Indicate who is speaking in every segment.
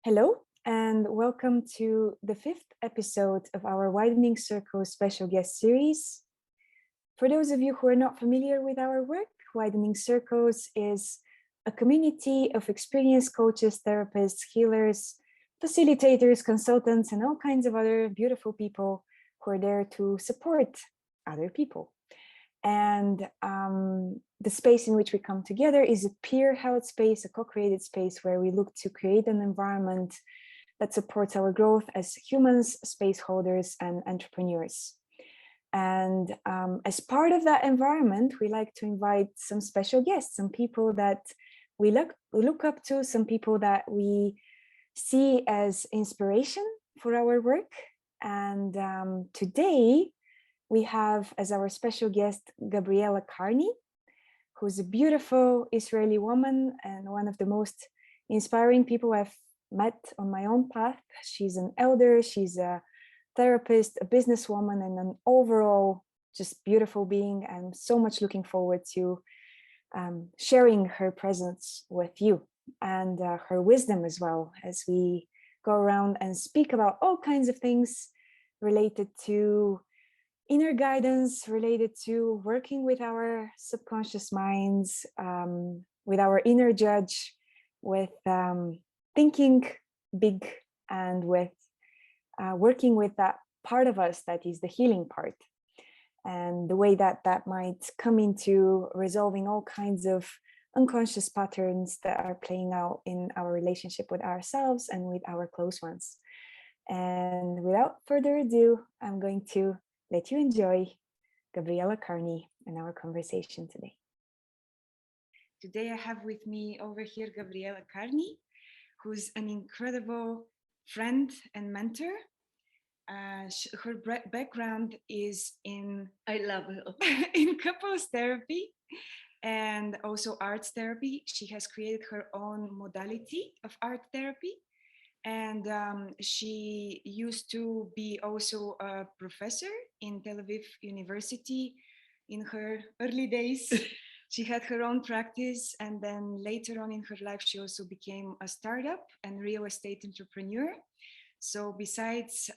Speaker 1: Hello, and welcome to the fifth episode of our Widening Circles special guest series. For those of you who are not familiar with our work, Widening Circles is a community of experienced coaches, therapists, healers, facilitators, consultants, and all kinds of other beautiful people who are there to support other people. And the space in which we come together is a peer-held space, a co-created space where we look to create an environment that supports our growth as humans, space holders, and entrepreneurs. And as part of that environment, we like to invite some special guests, some people that we look up to, some people that we see as inspiration for our work. And today, we have as our special guest, Gabriella Karni, who's a beautiful Israeli woman and one of the most inspiring people I've met on my own path. She's an elder, she's a therapist, a businesswoman, and an overall just beautiful being. I'm so much looking forward to sharing her presence with you and her wisdom as well, as we go around and speak about all kinds of things related to inner guidance, related to working with our subconscious minds, with our inner judge, with thinking big, and with working with that part of us that is the healing part, and the way that that might come into resolving all kinds of unconscious patterns that are playing out in our relationship with ourselves and with our close ones. And without further ado, I'm going to let you enjoy Gabriella Karni and our conversation today. Today I have with me over here Gabriella Karni, who's an incredible friend and mentor. Her background is in in couples therapy and also arts therapy. She has created her own modality of art therapy. And she used to be also a professor in Tel Aviv University in her early days. She had her own practice, and then later on in her life, she also became a startup and real estate entrepreneur. So besides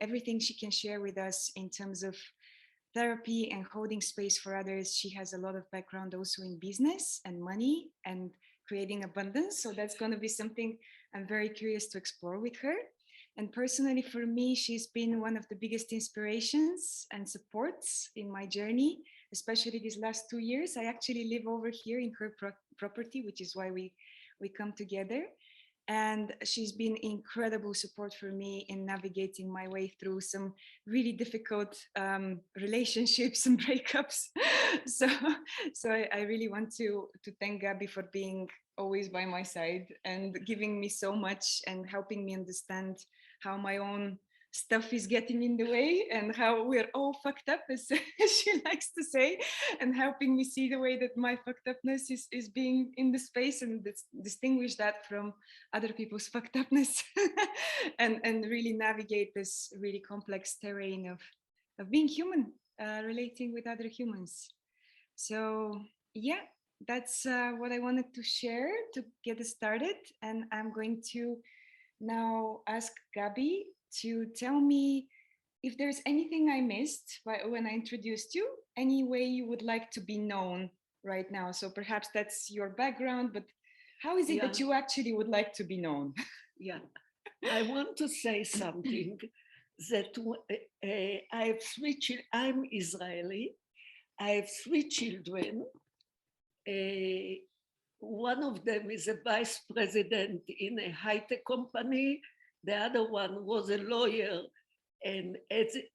Speaker 1: everything she can share with us in terms of therapy and holding space for others, she has a lot of background also in business and money and creating abundance. So that's going to be something I'm very curious to explore with her. And personally, for me, she's been one of the biggest inspirations and supports in my journey, especially these last 2 years. I actually live over here in her property, which is why we come together. And she's been incredible support for me in navigating my way through some really difficult relationships and breakups. So I really want to thank Gabi for being always by my side and giving me so much and helping me understand how my own stuff is getting in the way and how we're all fucked up, as she likes to say, and helping me see the way that my fucked upness is being in the space and distinguish that from other people's fucked upness and really navigate this really complex terrain of being human, relating with other humans. So yeah, that's what I wanted to share to get us started. And I'm going to now ask Gabi to tell me if there's anything I missed when I introduced you, any way you would like to be known right now. So perhaps that's your background, but how is it that you actually would like to be known?
Speaker 2: Yeah, I want to say something that I have 3 children. I'm Israeli. I have 3 children. One of them is a vice president in a high-tech company. The other one was a lawyer and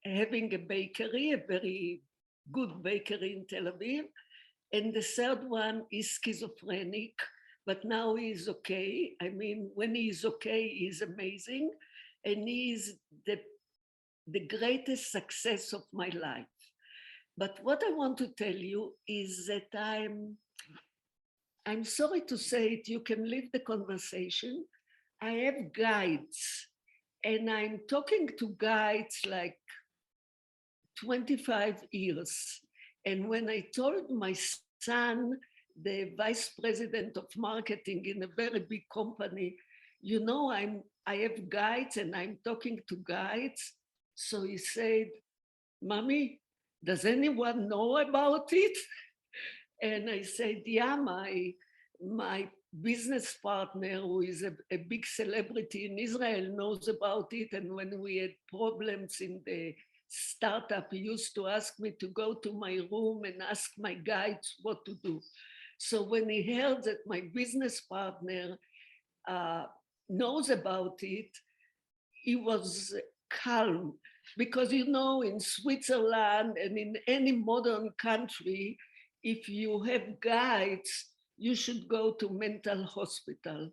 Speaker 2: having a bakery, a very good bakery in Tel Aviv. And the third one is schizophrenic, but now he's okay. I mean, when he's okay, he's amazing. And he's the greatest success of my life. But what I want to tell you is that I'm sorry to say it, you can leave the conversation. I have guides, and I'm talking to guides like 25 years. And when I told my son, the vice president of marketing in a very big company, you know, I have guides and I'm talking to guides. So he said, Mommy, does anyone know about it? And I said, yeah, my business partner, who is a big celebrity in Israel, knows about it. And when we had problems in the startup, he used to ask me to go to my room and ask my guides what to do. So when he heard that my business partner uh, knows about it, he was calm. Because, you know, in Switzerland and in any modern country, if you have guides, you should go to mental hospital.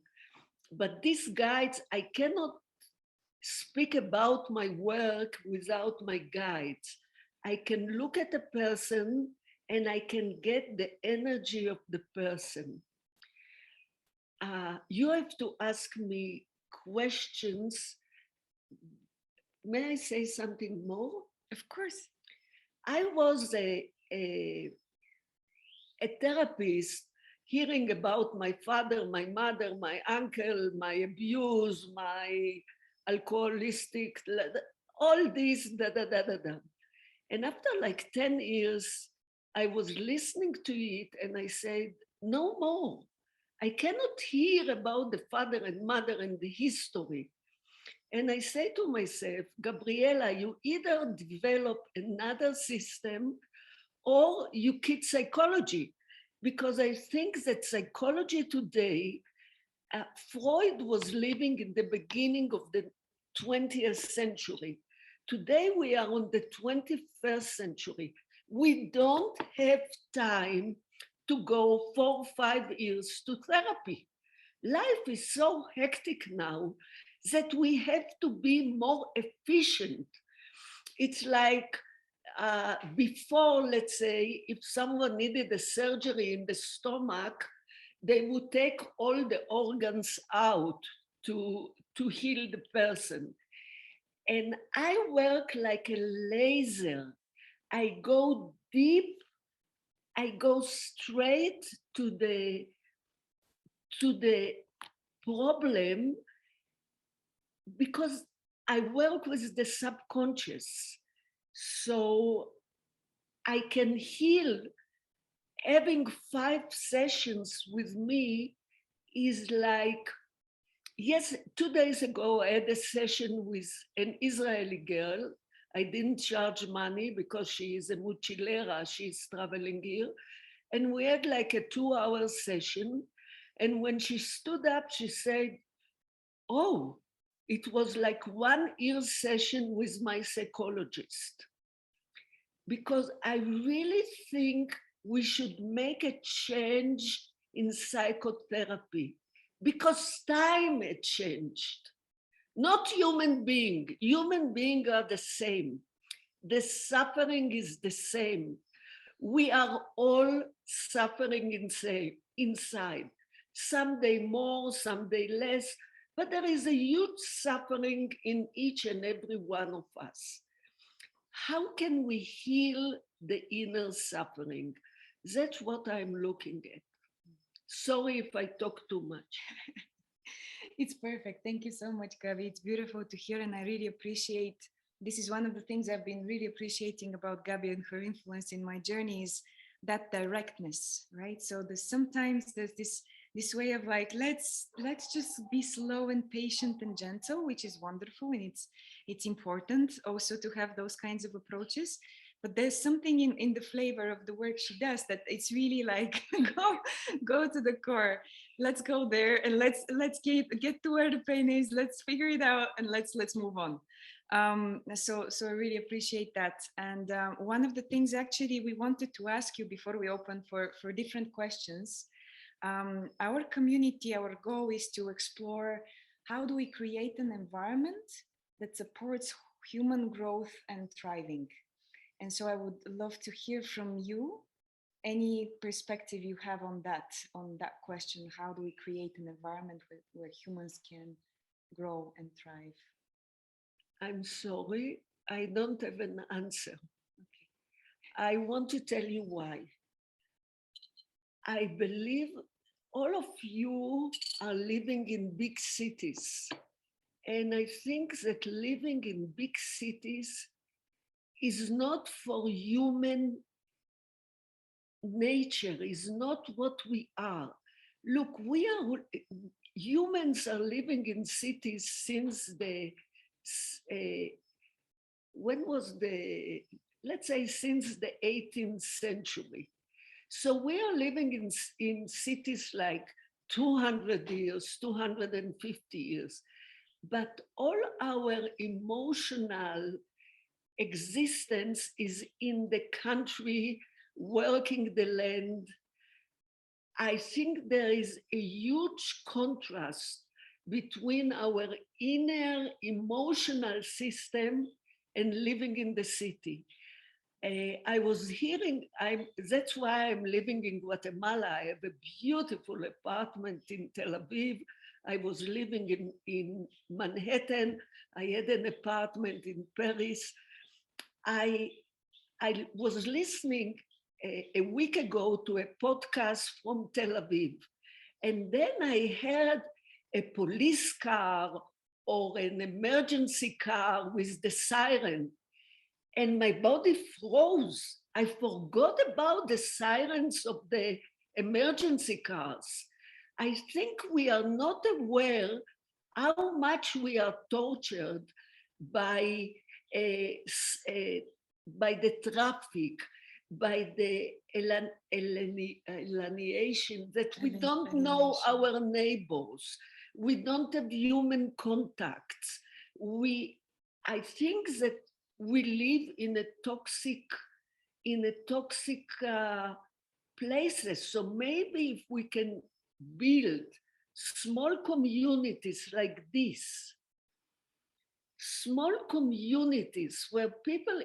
Speaker 2: But these guides, I cannot speak about my work without my guides. I can look at a person and I can get the energy of the person. You have to ask me questions. May I say something more?
Speaker 1: Of course.
Speaker 2: I was a therapist hearing about my father, my mother, my uncle, my abuse, my alcoholistic, all this, da da da da da. And after like 10 years, I was listening to it and I said, no more. I cannot hear about the father and mother and the history. And I say to myself, Gabriella, you either develop another system or you keep psychology. Because I think that psychology today, Freud was living in the beginning of the 20th century. Today we are on the 21st century. We don't have time to go 4 or 5 years to therapy. Life is so hectic now that we have to be more efficient. It's like before, let's say, if someone needed a surgery in the stomach, they would take all the organs out to heal the person. And I work like a laser. I go deep, I go straight to the problem because I work with the subconscious. So I can heal. Having 5 sessions with me is like, yes, 2 days ago, I had a session with an Israeli girl. I didn't charge money because she is a mochilera, she's traveling here. And we had like a 2-hour session. And when she stood up, she said, oh, it was like 1 year session with my psychologist. Because I really think we should make a change in psychotherapy because time had changed. Not human being. Human beings are the same. The suffering is the same. We are all suffering inside. Someday more, someday less, but there is a huge suffering in each and every one of us. How can we heal the inner suffering? That's what I'm looking at. Sorry if I talk too much.
Speaker 1: It's perfect. Thank you so much, Gabi. It's beautiful to hear, and I really appreciate. This is one of the things I've been really appreciating about Gabi and her influence in my journey is that directness, right? So sometimes there's this way of like, let's just be slow and patient and gentle, which is wonderful, and it's important also to have those kinds of approaches. But there's something in the flavor of the work she does that it's really like go to the core. Let's go there and let's get to where the pain is. Let's figure it out and let's move on. So I really appreciate that. And one of the things actually we wanted to ask you before we open for different questions. Our community, our goal is to explore how do we create an environment that supports human growth and thriving. And so I would love to hear from you any perspective you have on that question. How do we create an environment where humans can grow and thrive?
Speaker 2: I'm sorry, I don't have an answer. Okay. I want to tell you why. I believe all of you are living in big cities. And I think that living in big cities is not for human nature, is not what we are. Look, humans are living in cities since let's say since the 18th century. So we are living in cities like 200 years, 250 years. But all our emotional existence is in the country, working the land. I think there is a huge contrast between our inner emotional system and living in the city. I was hearing, that's why I'm living in Guatemala. I have a beautiful apartment in Tel Aviv. I was living in Manhattan. I had an apartment in Paris. I was listening a week ago to a podcast from Tel Aviv. And then I heard a police car or an emergency car with the siren. And my body froze. I forgot about the sirens of the emergency cars. I think we are not aware how much we are tortured by the traffic, by the alienation, that we don't know our neighbors. We don't have human contacts. I think that we live in a toxic places. So maybe if we can build small communities like this, small communities where people,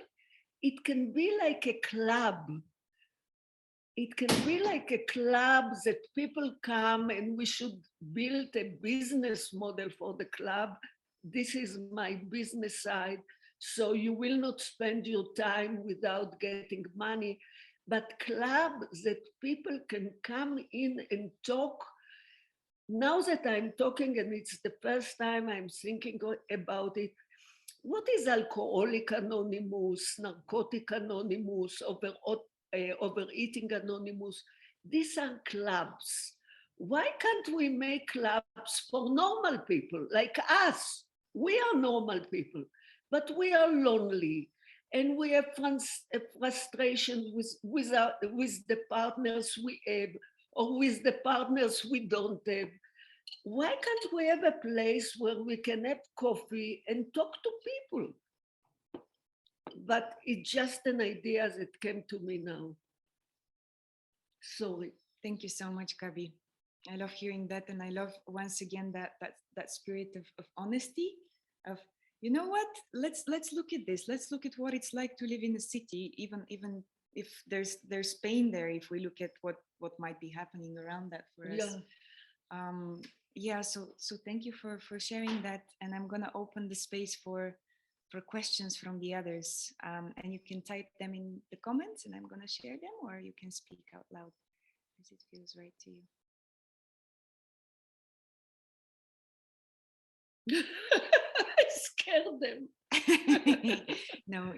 Speaker 2: it can be like a club. It can be like a club that people come, and we should build a business model for the club. This is my business side. So you will not spend your time without getting money, but clubs that people can come in and talk. Now that I'm talking, and it's the first time I'm thinking about it, what is Alcoholic Anonymous, Narcotic Anonymous, Overeating Anonymous? These are clubs. Why can't we make clubs for normal people like us? We are normal people, but we are lonely, and we have frustration with the partners we have, or with the partners we don't have. Why can't we have a place where we can have coffee and talk to people? But it's just an idea that came to me now. Sorry.
Speaker 1: Thank you so much, Gabi. I love hearing that, and I love once again that spirit of honesty. Of, you know what? Let's look at this. Let's look at what it's like to live in a city, even if there's pain there. If we look at what might be happening around that for us. Yeah. So thank you for sharing that, and I'm gonna open the space for questions from the others, and you can type them in the comments, and I'm gonna share them, or you can speak out loud as it feels right to you.
Speaker 2: I scared them.
Speaker 1: No,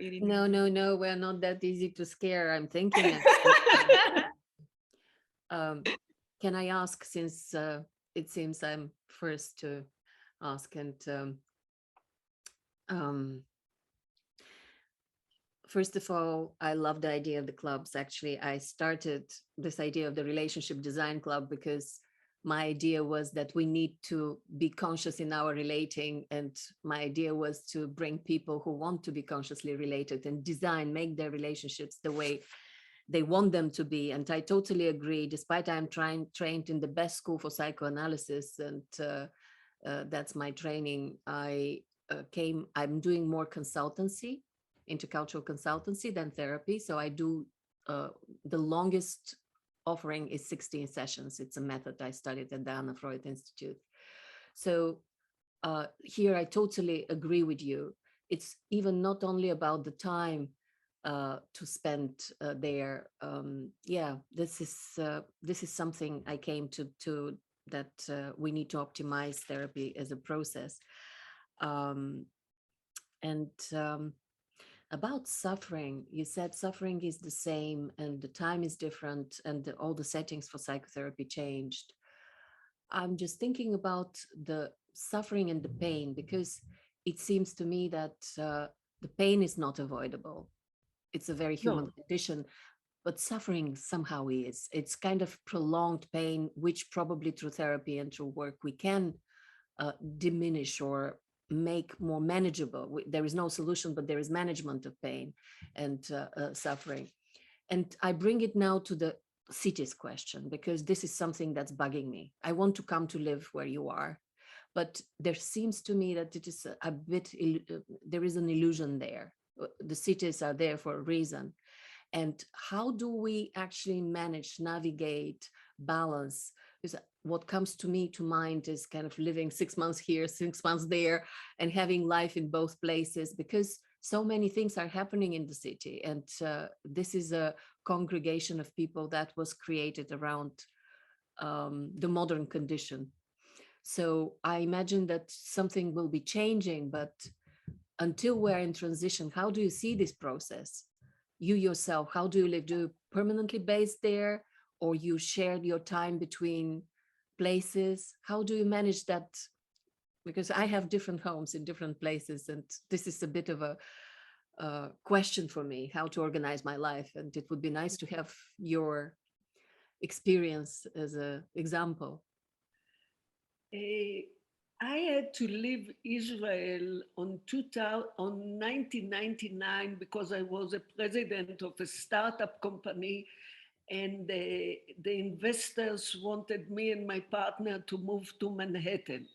Speaker 3: No, we're not that easy to scare. I'm thinking. Can I ask, since it seems I'm first to ask, and first of all, I love the idea of the clubs. Actually, I started this idea of the relationship design club because my idea was that we need to be conscious in our relating. And my idea was to bring people who want to be consciously related and make their relationships the way they want them to be. And I totally agree, despite I'm trained in the best school for psychoanalysis, and that's my training. I'm doing more consultancy, intercultural consultancy, than therapy. So I do, the longest offering is 16 sessions. It's a method I studied at the Anna Freud Institute. So here I totally agree with you. It's even not only about the time to spend there. Yeah, this is something I came to that we need to optimize therapy as a process. Um, and about suffering, you said suffering is the same and the time is different and all the settings for psychotherapy changed. I'm just thinking about the suffering and the pain, because it seems to me that the pain is not avoidable. It's a very human
Speaker 2: No,
Speaker 3: condition, but suffering somehow is. It's kind of prolonged pain, which probably through therapy and through work we can diminish or make more manageable. There is no solution, but there is management of pain and suffering. And I bring it now to the cities question, because this is something that's bugging me. I want to come to live where you are, but there seems to me that it is a bit, there is an illusion there. The cities are there for a reason. And how do we actually manage, navigate, balance? Because what comes to me to mind is kind of living 6 months here, 6 months there, and having life in both places, because so many things are happening in the city. And this is a congregation of people that was created around the modern condition. So I imagine that something will be changing, but until we're in transition, how do you see this process? You yourself, how do you live? Do you permanently based there, or you shared your time between places? How do you manage that? Because I have different homes in different places, and this is a bit of a question for me, how to organize my life. And it would be nice to have your experience as an example.
Speaker 2: I had to leave Israel on 1999 because I was a president of a startup company, and the investors wanted me and my partner to move to Manhattan.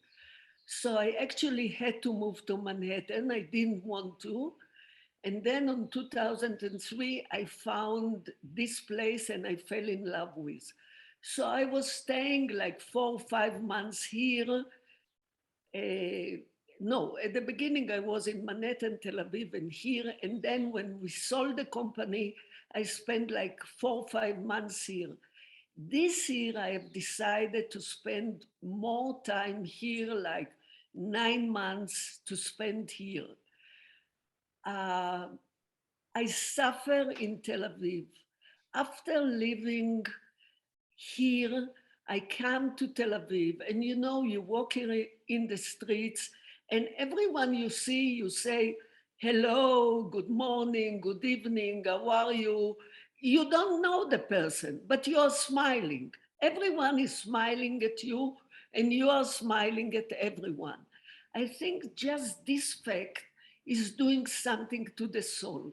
Speaker 2: So I actually had to move to Manhattan. I didn't want to. And then in 2003, I found this place and I fell in love with. So I was staying like 4 or 5 months here. No, at the beginning I was in Manhattan, Tel Aviv, and here. And then when we sold the company, I spent like 4 or 5 months here. This year I have decided to spend more time here, like 9 months to spend here. I suffer in Tel Aviv. After living here, I come to Tel Aviv, and you know, you walk in the streets, and everyone you see, you say, hello, good morning, good evening, how are you? You don't know the person, but you are smiling. Everyone is smiling at you, and you are smiling at everyone. I think just this fact is doing something to the soul.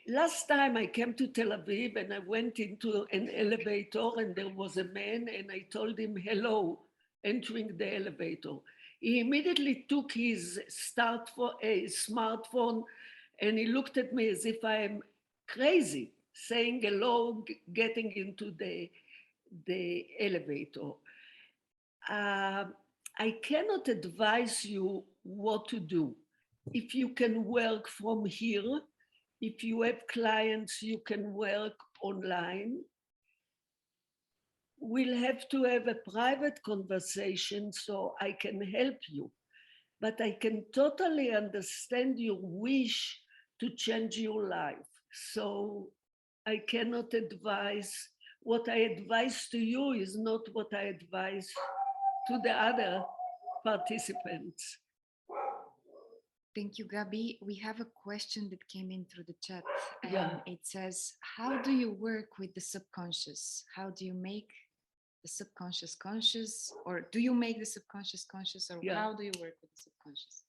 Speaker 2: Last time I came to Tel Aviv and I went into an elevator and there was a man and I told him hello, entering the elevator. He immediately took his smartphone and he looked at me as if I am crazy, saying hello, getting into the elevator. I cannot advise you what to do. If you can work from here, if you have clients, you can work online. We'll have to have a private conversation so I can help you. But I can totally understand your wish to change your life. So I cannot advise. What I advise to you is not what I advise to the other participants.
Speaker 4: Thank you, Gabi. We have a question that came in through the chat.
Speaker 2: Yeah.
Speaker 4: It says, how do you work with the subconscious? How do you make the subconscious conscious? Or do you make the subconscious conscious? Or how do you work with the subconscious?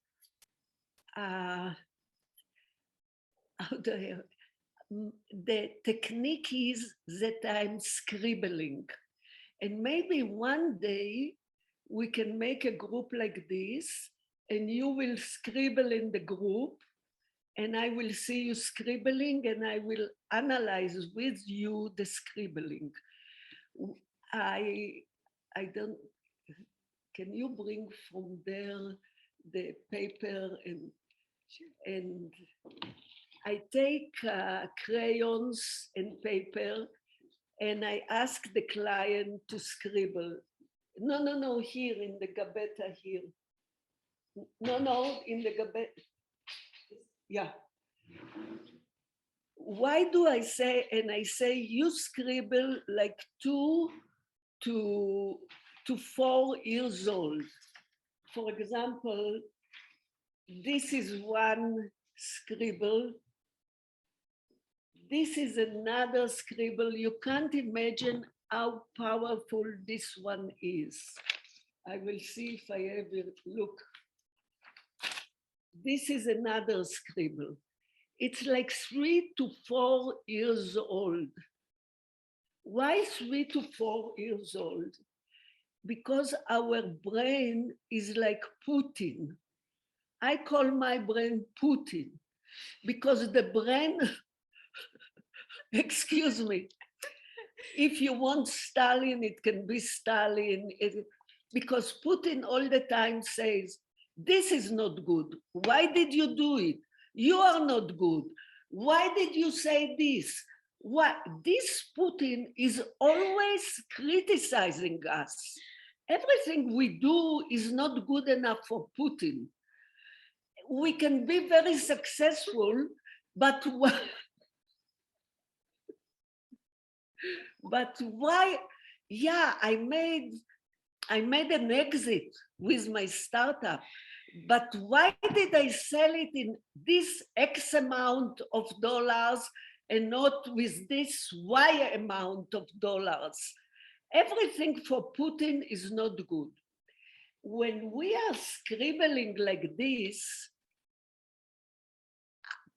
Speaker 2: The technique is that I'm scribbling. And maybe one day we can make a group like this, and you will scribble in the group, and I will see you scribbling, and I will analyze with you the scribbling. I don't, can you bring from there the paper and I take crayons and paper and I ask the client to scribble. No, here in the gabetta here. No, in the gabetta. Yeah. Why do I say, and I say, you scribble like 2 to 4 years old. For example, this is one scribble. This is another scribble. You can't imagine how powerful this one is. I will see if I ever look. This is another scribble. It's like 3 to 4 years old. Why 3 to 4 years old? Because our brain is like Putin. I call my brain Putin because the brain, excuse me, if you want Stalin, it can be Stalin. Because Putin all the time says, this is not good. Why did you do it? You are not good. Why did you say this? What? This Putin is always criticizing us. Everything we do is not good enough for Putin. We can be very successful, but why? Yeah, I made an exit with my startup, but why did I sell it in this X amount of dollars and not with this Y amount of dollars? Everything for Putin is not good. When we are scribbling like this,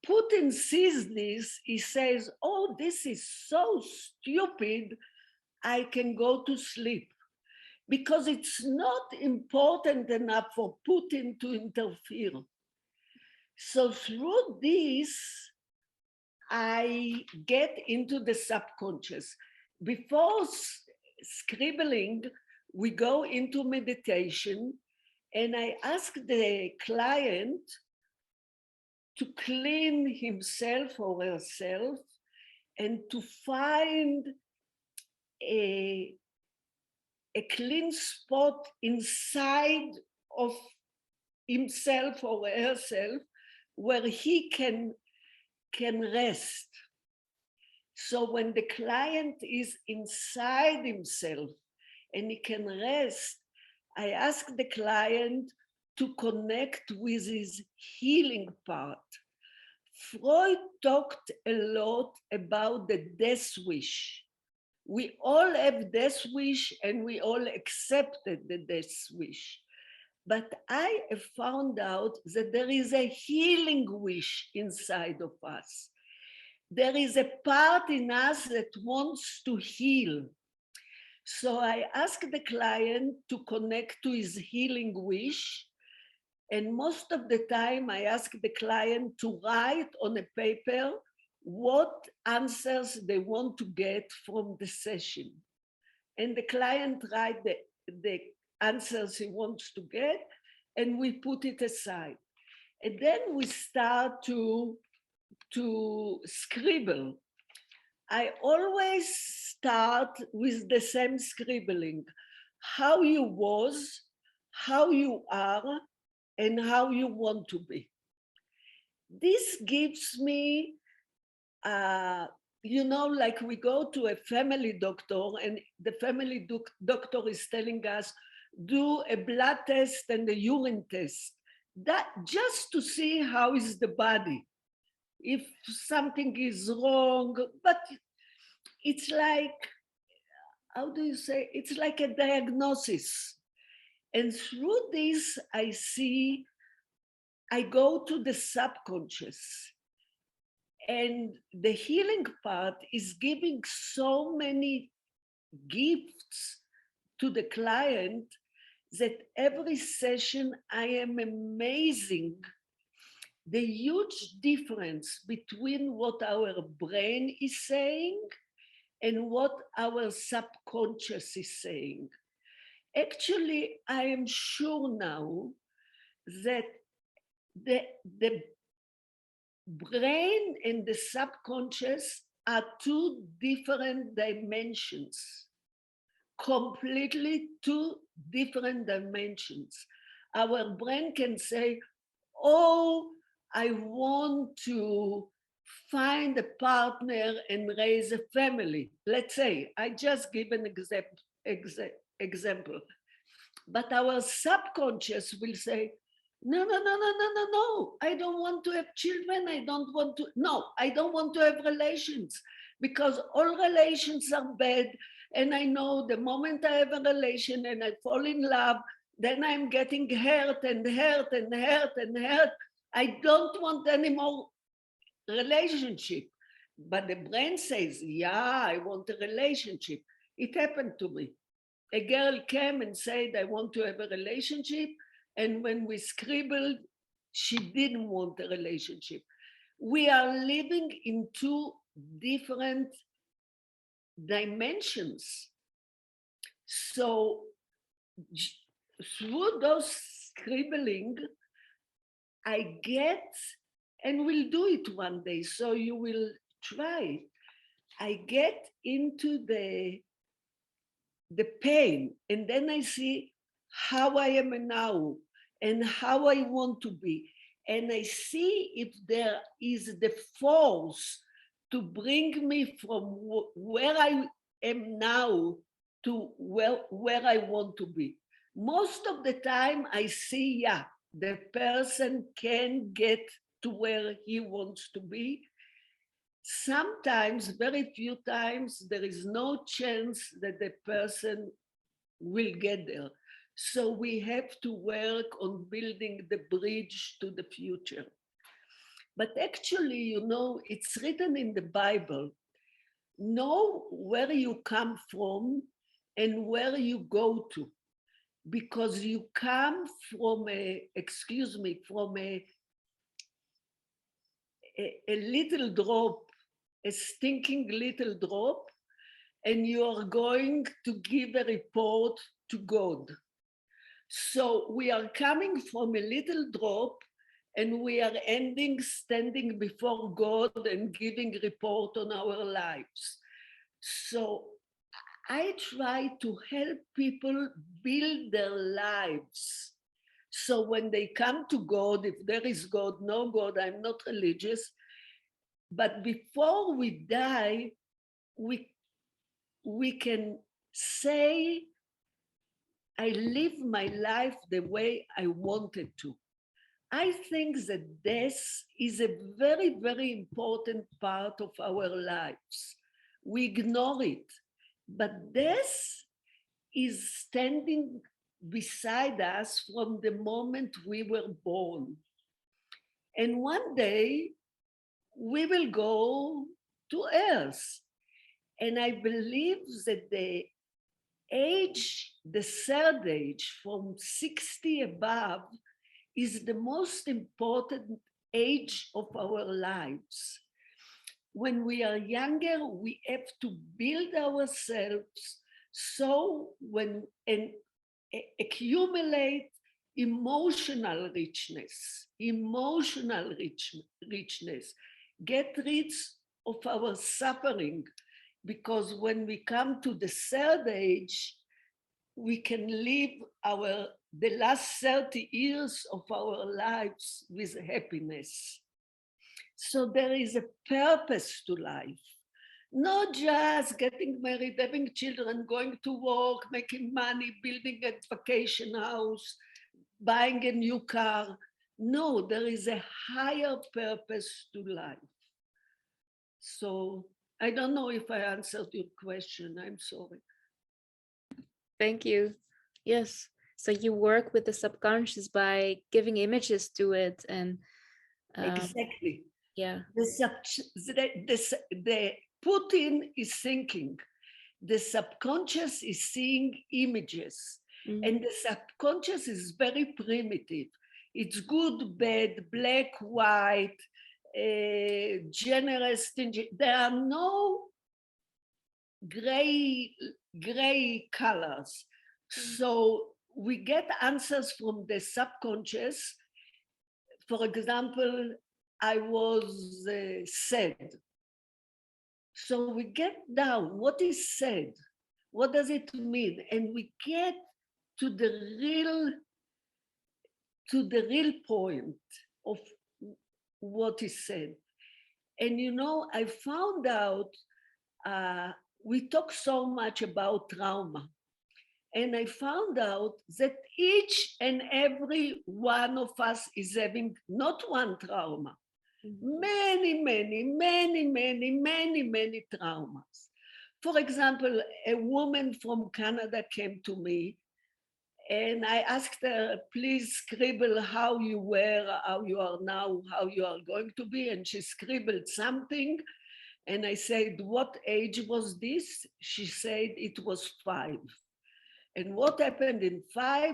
Speaker 2: Putin sees this, he says, oh, this is so stupid, I can go to sleep. Because it's not important enough for Putin to interfere. So through this, I get into the subconscious. Before scribbling, we go into meditation, and I ask the client to clean himself or herself and to find a clean spot inside of himself or herself where he can rest. So when the client is inside himself and he can rest, I ask the client to connect with his healing part. Freud talked a lot about the death wish. We all have death wish and we all accepted the death wish. But I have found out that there is a healing wish inside of us. There is a part in us that wants to heal. So I ask the client to connect to his healing wish. And most of the time I ask the client to write on a paper what answers they want to get from the session. And the client writes the answers he wants to get, and we put it aside. And then we start to scribble. I always start with the same scribbling. How you was, how you are, and how you want to be. This gives me like we go to a family doctor and the family doctor is telling us, do a blood test and a urine test. That just to see how is the body, if something is wrong, but it's like, how do you say, it's like a diagnosis. And through this, I go to the subconscious. And the healing part is giving so many gifts to the client that every session I am amazing the huge difference between what our brain is saying and what our subconscious is saying. Actually, I am sure now that the brain and the subconscious are two different dimensions, completely two different dimensions. Our brain can say, oh, I want to find a partner and raise a family. Let's say, I just give an example. But our subconscious will say, no, I don't want to have children. I don't want to have relations, because all relations are bad. And I know the moment I have a relation and I fall in love, then I'm getting hurt and hurt and hurt and hurt. I don't want any more relationship. But the brain says, yeah, I want a relationship. It happened to me. A girl came and said, I want to have a relationship. And when we scribbled, she didn't want a relationship. We are living in two different dimensions. So through those scribbling, I get, and we'll do it one day, so you will try. I get into the pain, and then I see how I am now and how I want to be. And I see if there is the force to bring me from where I am now to where I want to be. Most of the time I see, yeah, the person can get to where he wants to be. Sometimes, very few times, there is no chance that the person will get there. So we have to work on building the bridge to the future. But actually, you know, it's written in the Bible, know where you come from and where you go to. Because you come from a little drop, a stinking little drop, and you are going to give a report to God. So we are coming from a little drop, and we are ending standing before God and giving report on our lives. So I try to help people build their lives. So when they come to God, if there is God, no God, I'm not religious, but before we die, we can say, I live my life the way I wanted to. I think that death is a very, very important part of our lives. We ignore it, but death is standing beside us from the moment we were born. And one day we will go to Earth. And I believe that the third age, from 60 above, is the most important age of our lives. When we are younger, we have to build ourselves and accumulate emotional richness, get rid of our suffering, because when we come to the third age, we can live the last 30 years of our lives with happiness. So there is a purpose to life, not just getting married, having children, going to work, making money, building a vacation house, buying a new car. No, there is a higher purpose to life. So I don't know if I answered your question. I'm sorry.
Speaker 5: Thank you. Yes. So you work with the subconscious by giving images to it, and
Speaker 2: exactly.
Speaker 5: Yeah.
Speaker 2: The Putin is thinking. The subconscious is seeing images, and the subconscious is very primitive. It's good, bad, black, white, generous, stingy. There are no gray colors. So we get answers from the subconscious. For example, I was sad. So we get down, what is sad? What does it mean? And we get to the real point of what is said. And I found out, we talk so much about trauma. And I found out that each and every one of us is having not one trauma, many traumas. For example, a woman from Canada came to me and I asked her, please scribble how you were, how you are now, how you are going to be. And she scribbled something. And I said, what age was this? She said it was 5. And what happened in 5?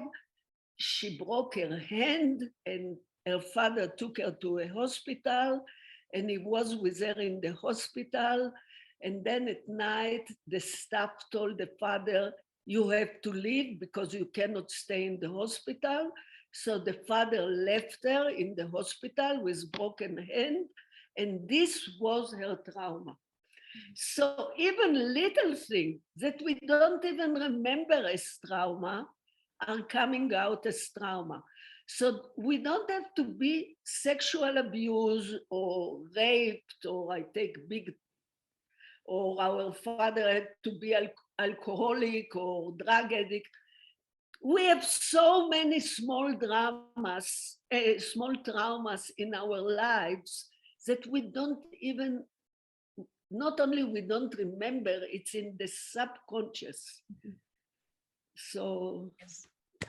Speaker 2: She broke her hand and her father took her to a hospital and he was with her in the hospital. And then at night, the staff told the father, you have to leave because you cannot stay in the hospital. So the father left her in the hospital with broken hand. And this was her trauma. So even little things that we don't even remember as trauma are coming out as trauma. So we don't have to be sexual abuse or raped or or our father had to be alcoholic or drug addict. We have so many small traumas in our lives that we don't even, not only we don't remember, it's in the subconscious. So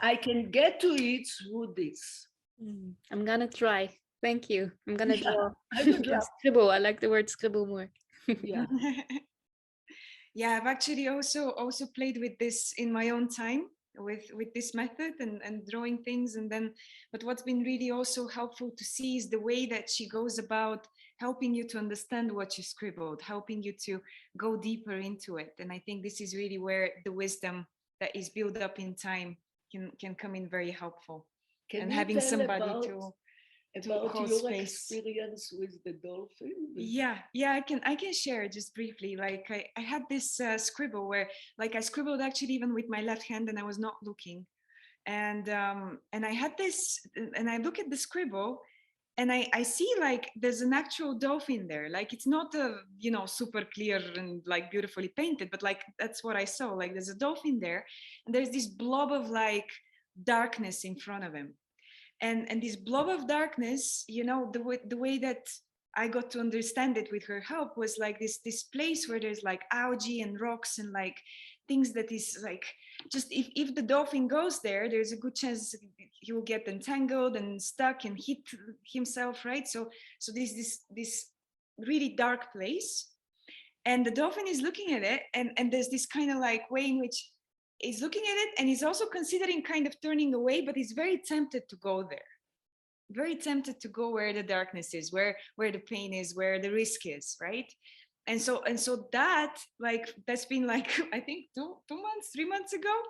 Speaker 2: I can get to it through this.
Speaker 5: I'm gonna try. Thank you. I'm gonna draw.
Speaker 2: I would love.
Speaker 5: Scribble. I like the word scribble more.
Speaker 2: Yeah.
Speaker 4: Yeah, I've actually also played with this in my own time with this method and drawing things. And then, but what's been really also helpful to see is the way that she goes about helping you to understand what you scribbled, helping you to go deeper into it. And I think this is really where the wisdom that is built up in time can come in very helpful.
Speaker 2: Can
Speaker 4: and
Speaker 2: you
Speaker 4: having
Speaker 2: tell
Speaker 4: somebody
Speaker 2: about
Speaker 4: hold
Speaker 2: your
Speaker 4: space.
Speaker 2: experience with the dolphin?
Speaker 4: Yeah, I can share just briefly. Like I had this scribble where like I scribbled actually even with my left hand and I was not looking. And I had this, and I look at the scribble and I see like there's an actual dolphin there. Like it's not super clear and like beautifully painted, but like that's what I saw. Like there's a dolphin there and there's this blob of like darkness in front of him. And this blob of darkness, the way that I got to understand it with her help was like this place where there's like algae and rocks and like things that is like, just if the dolphin goes there, there's a good chance he will get entangled and stuck and hit himself, right? So this really dark place, and the dolphin is looking at it, and there's this kind of like way in which he's looking at it and he's also considering kind of turning away, but he's very tempted to go there, very tempted to go where the darkness is, where the pain is, where the risk is, right? And so that, like, that's been like I think 3 months ago,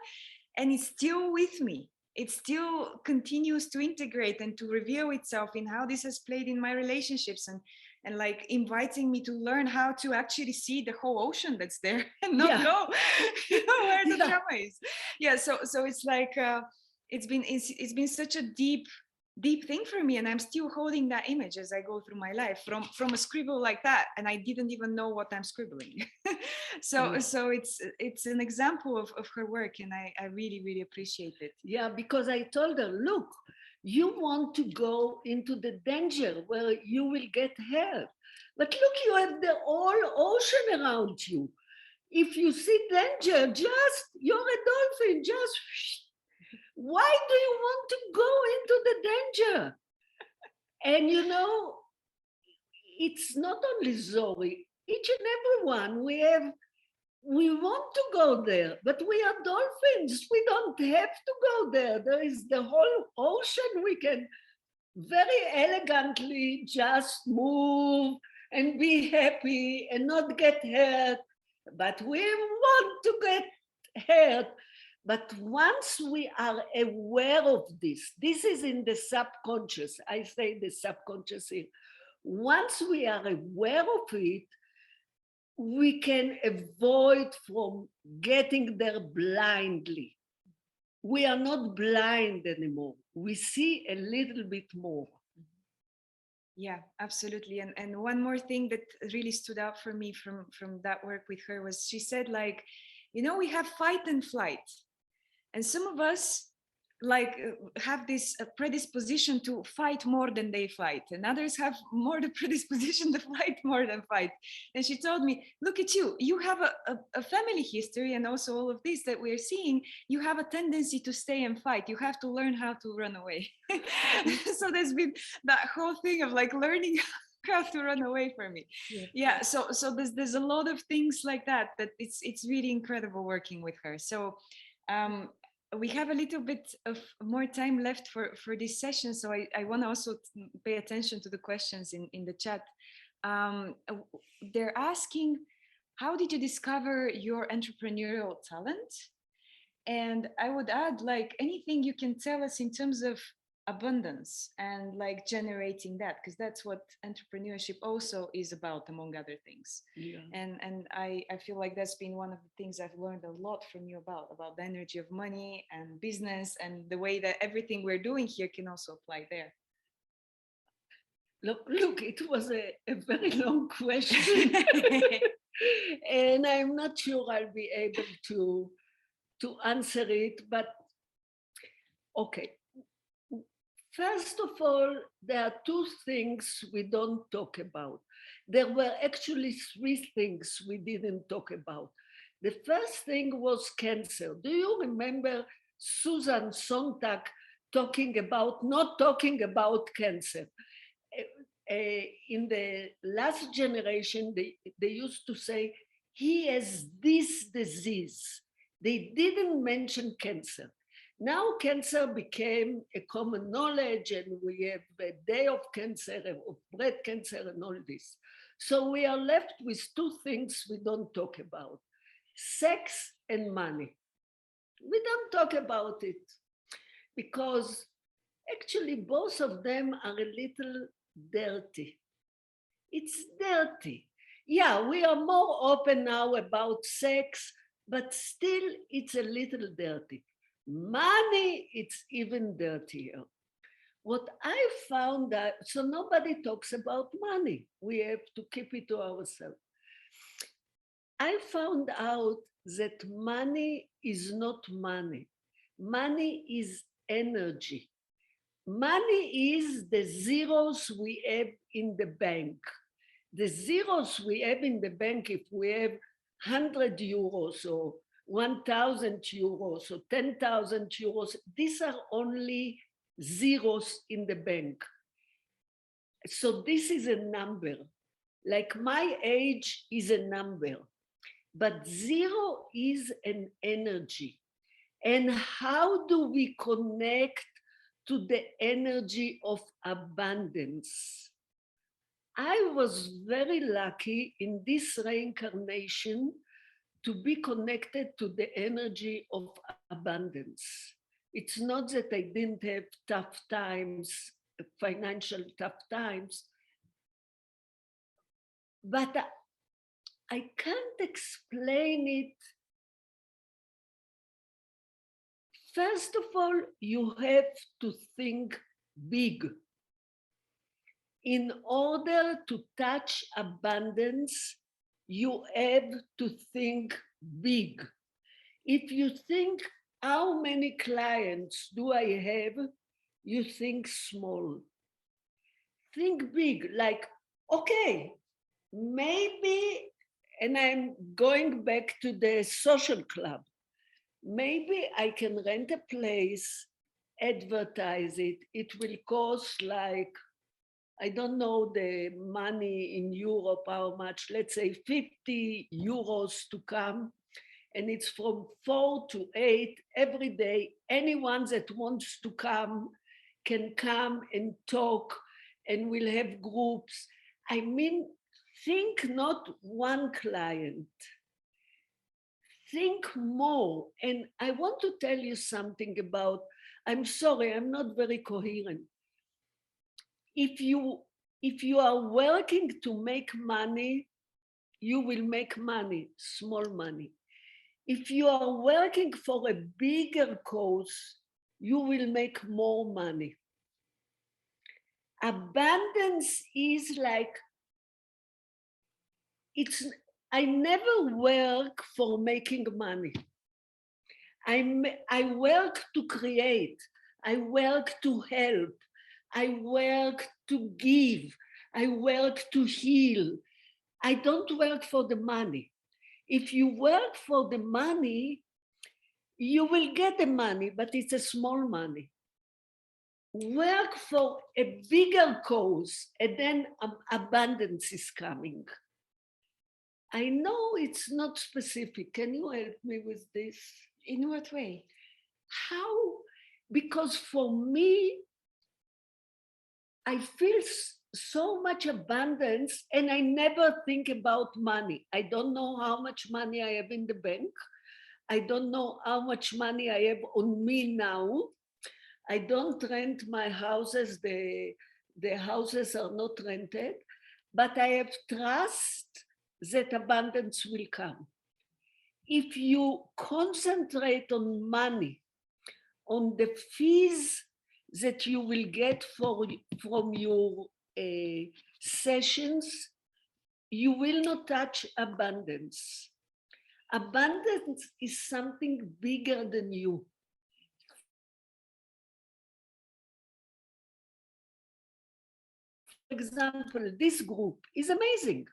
Speaker 4: and it's still with me. It still continues to integrate and to reveal itself in how this has played in my relationships, and like inviting me to learn how to actually see the whole ocean that's there and not go where the trauma is. Yeah, so it's like it's been such a deep thing for me, and I'm still holding that image as I go through my life from a scribble like that, and I didn't even know what I'm scribbling. So it's an example of her work, and I really appreciate it.
Speaker 2: Yeah, because I told her, look, you want to go into the danger where you will get hurt, but look, you have the whole ocean around you. If you see danger, you're a dolphin, why do you want to go into the danger? And it's not only Zoe, each and everyone, we want to go there, but we are dolphins. We don't have to go there. There is the whole ocean. We can very elegantly just move and be happy and not get hurt. But we want to get hurt. But once we are aware of this is in the subconscious. I say the subconscious here. Once we are aware of it, we can avoid from getting there blindly. We are not blind anymore. We see a little bit more.
Speaker 4: Yeah, absolutely. And one more thing that really stood out for me from that work with her was she said, like, you know, we have fight and flight. And some of us like have this predisposition to fight more than they fight, and others have more the predisposition to fight more than fight. And she told me, look at you, you have a family history, and also all of this that we're seeing, you have a tendency to stay and fight. You have to learn how to run away. So there's been that whole thing of like learning how to run away for me. Yeah, so there's a lot of things like that it's really incredible working with her. So we have a little bit of more time left for this session, so I want to also pay attention to the questions in the chat. They're asking, how did you discover your entrepreneurial talent? And I would add, like, anything you can tell us in terms of abundance and like generating that, because that's what entrepreneurship also is about, among other things. And I feel like that's been one of the things I've learned a lot from you about the energy of money and business, and the way that everything we're doing here can also apply there.
Speaker 2: Look, it was a very long question. And I'm not sure I'll be able to answer it, but okay. First of all, there are two things we don't talk about. There were actually three things we didn't talk about. The first thing was cancer. Do you remember Susan Sontag not talking about cancer? In the last generation, they used to say, he has this disease. They didn't mention cancer. Now cancer became a common knowledge, and we have a day of cancer, of breast cancer, and all this. So we are left with two things we don't talk about: sex and money. We don't talk about it because actually both of them are a little dirty. It's dirty. Yeah, we are more open now about sex, but still it's a little dirty. Money, it's even dirtier. What I found that, so nobody talks about money. We have to keep it to ourselves. I found out that money is not money. Money is energy. Money is the zeros we have in the bank. The zeros we have in the bank, if we have 100 euros or 1,000 euros or 10,000 euros, these are only zeros in the bank. So this is a number. Like my age is a number, but zero is an energy. And how do we connect to the energy of abundance? I was very lucky in this reincarnation to be connected to the energy of abundance. It's not that I didn't have tough times, financial tough times, but I can't explain it. First of all, you have to think big. In order to touch abundance, you have to think big. If you think, how many clients do I have? You think small. Think big, like, okay, maybe, and I'm going back to the social club, maybe I can rent a place, advertise it. It will cost like, I don't know the money in Europe, how much, let's say 50 euros to come. And it's from 4 to 8 every day. Anyone that wants to come can come and talk, and we'll have groups. I mean, think not one client. Think more. And I want to tell you something about, I'm sorry, I'm not very coherent. If you if you are working to make money, you will make money, small money. If you are working for a bigger cause, you will make more money. Abundance is like, I never work for making money. I work to create. I work to help. I work to give. I work to heal. I don't work for the money. If you work for the money, you will get the money, but it's a small money. Work for a bigger cause, and then abundance is coming. I know it's not specific. Can you help me with this?
Speaker 4: In what way?
Speaker 2: How? Because for me, I feel so much abundance and I never think about money. I don't know how much money I have in the bank. I don't know how much money I have on me now. I don't rent my houses. The houses are not rented, but I have trust that abundance will come. If you concentrate on money, on the fees that you will get from your sessions, you will not touch abundance. Abundance is something bigger than you. For example, this group is amazing.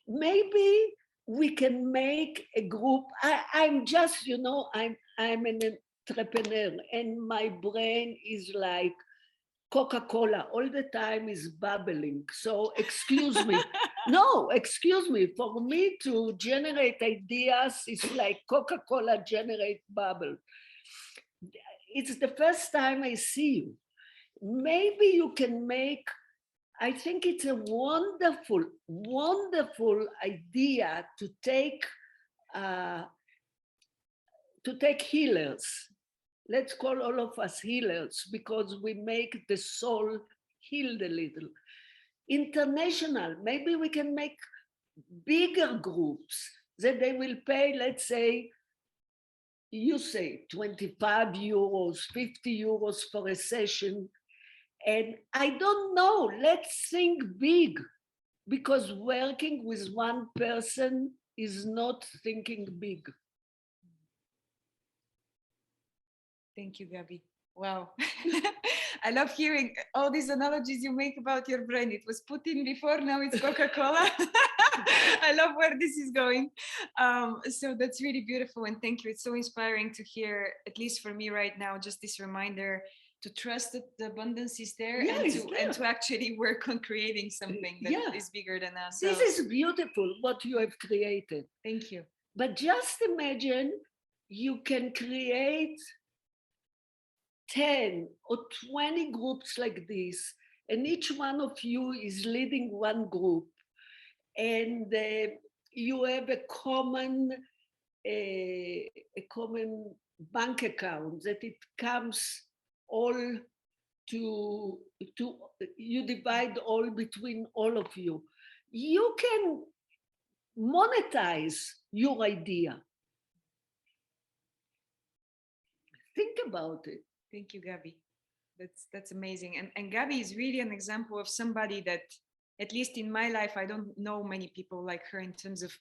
Speaker 2: Maybe we can make a group. I'm just, I'm an entrepreneur and my brain is like Coca-Cola, all the time is bubbling. So excuse me. No, excuse me. For me to generate ideas is like Coca-Cola generate bubble. It's the first time I see you. Maybe you can make, I think it's a wonderful, wonderful idea to take healers. Let's call all of us healers because we make the soul healed a little. International, maybe we can make bigger groups that they will pay, let's say, you say 25 euros, 50 euros for a session. And I don't know, let's think big, because working with one person is not thinking big.
Speaker 4: Thank you, Gabi. Wow. I love hearing all these analogies you make about your brain. It was Putin before, now it's Coca-Cola. I love where this is going. So that's really beautiful. And thank you. It's so inspiring to hear, at least for me right now, just this reminder to trust that the abundance is there, and to actually work on creating something that is bigger than us.
Speaker 2: This is beautiful, what you have created.
Speaker 4: Thank you.
Speaker 2: But just imagine you can create 10 or 20 groups like this, and each one of you is leading one group, and you have a common bank account that it comes all to you divide all between all of you. You can monetize your idea. Think about it.
Speaker 4: Thank you, Gabi. That's amazing. And Gabi is really an example of somebody that, at least in my life, I don't know many people like her in terms of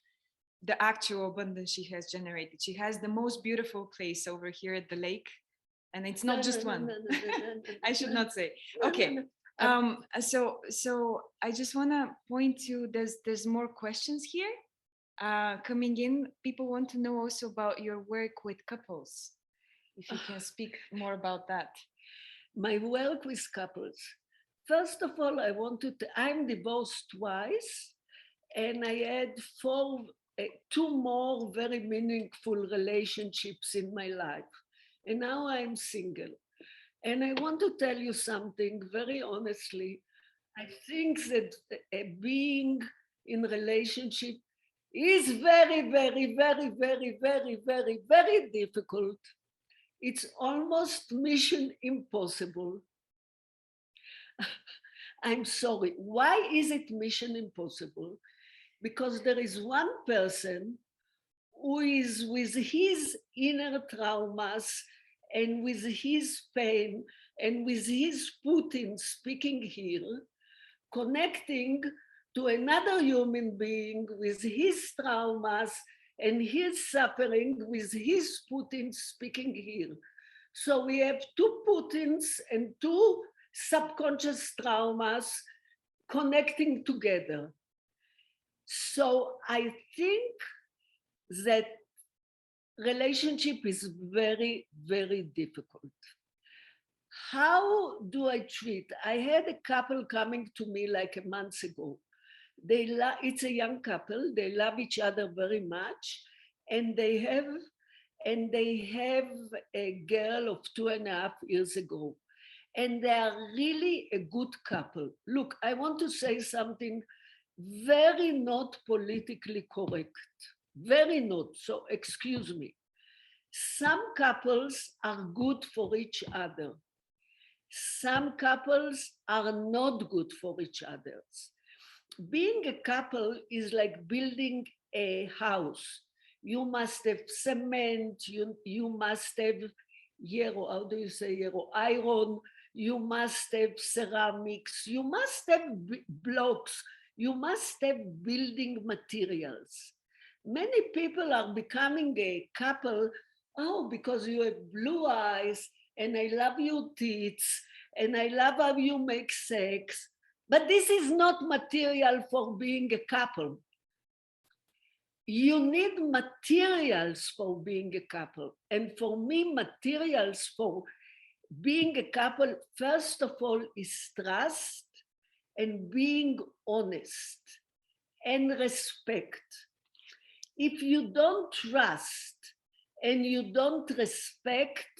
Speaker 4: the actual abundance she has generated. She has the most beautiful place over here at the lake. And it's not just one. I should not say. Okay. So I just want to point to, there's more questions here coming in. People want to know also about your work with couples. If you can speak more about that.
Speaker 2: My work with couples. First of all, I'm divorced twice, and I had two more very meaningful relationships in my life. And now I'm single. And I want to tell you something very honestly. I think that being in relationship is very, very, very, very, very, very, very difficult. It's almost mission impossible. I'm sorry. Why is it mission impossible? Because there is one person who is with his inner traumas and with his pain and with his Putin speaking here, connecting to another human being with his traumas and his suffering with his Putin speaking here. So we have two Putins and two subconscious traumas connecting together. So I think that relationship is very, very difficult. How do I treat? I had a couple coming to me like a month ago. It's a young couple. They love each other very much, and they have a girl of 2.5 years ago, and they are really a good couple. Look, I want to say something very not politically correct, very not. So excuse me. Some couples are good for each other. Some couples are not good for each other. Being a couple is like building a house. You must have cement, you must have how do you say iron, you must have ceramics, you must have blocks, you must have building materials. Many people are becoming a couple, because you have blue eyes, and I love your teeth, and I love how you make sex. But this is not material for being a couple. You need materials for being a couple. And for me, materials for being a couple, first of all, is trust and being honest and respect. If you don't trust and you don't respect,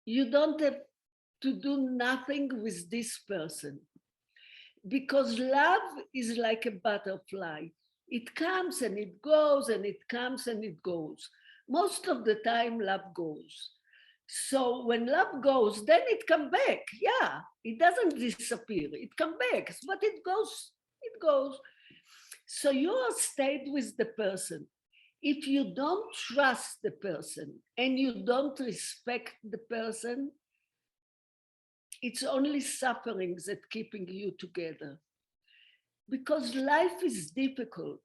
Speaker 2: you don't have to do nothing with this person. Because love is like a butterfly. It comes and it goes, and it comes and it goes. Most of the time, love goes. So when love goes, then it comes back. Yeah, it doesn't disappear. It comes back, but it goes, it goes. So you are stayed with the person. If you don't trust the person and you don't respect the person, it's only suffering that keeping you together. Because life is difficult.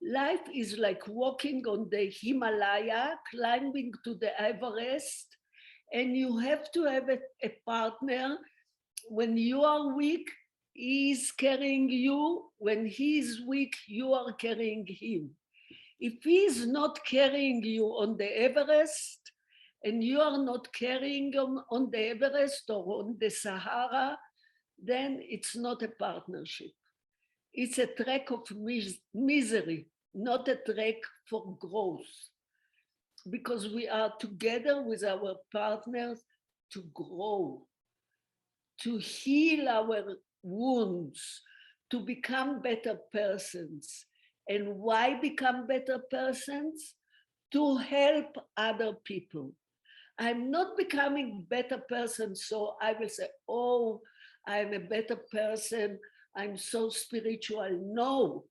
Speaker 2: Life is like walking on the Himalaya, climbing to the Everest, and you have to have a partner. When you are weak, he is carrying you. When he is weak, you are carrying him. If he is not carrying you on the Everest, and you are not carrying on the Everest or on the Sahara, then it's not a partnership. It's a track of misery, not a track for growth. Because we are together with our partners to grow, to heal our wounds, to become better persons. And why become better persons? To help other people. I'm not becoming a better person, so I will say, oh, I'm a better person, I'm so spiritual. No,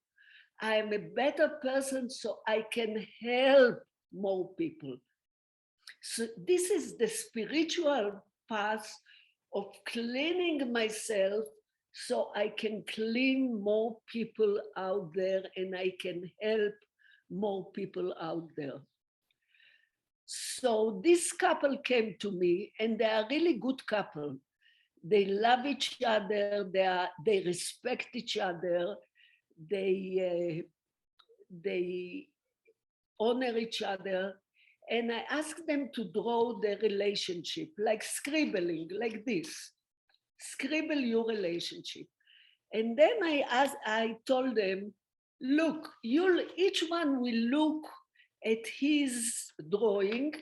Speaker 2: I'm a better person so I can help more people. So this is the spiritual path of cleaning myself so I can clean more people out there and I can help more people out there. So this couple came to me, and they are really good couple. They love each other, they respect each other, they honor each other. And I asked them to draw their relationship, like scribbling, like this. Scribble your relationship. And then I told them, look, each one will look at his drawing,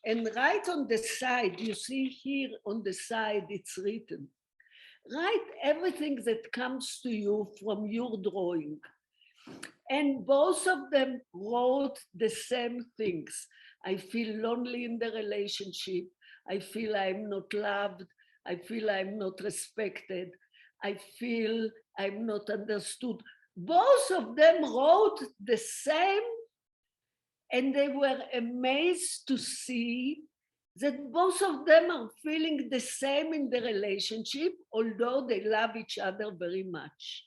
Speaker 2: and right on the side, you see here on the side, it's written. Write everything that comes to you from your drawing. And both of them wrote the same things. I feel lonely in the relationship. I feel I'm not loved. I feel I'm not respected. I feel I'm not understood. Both of them wrote the same, and they were amazed to see that both of them are feeling the same in the relationship, although they love each other very much.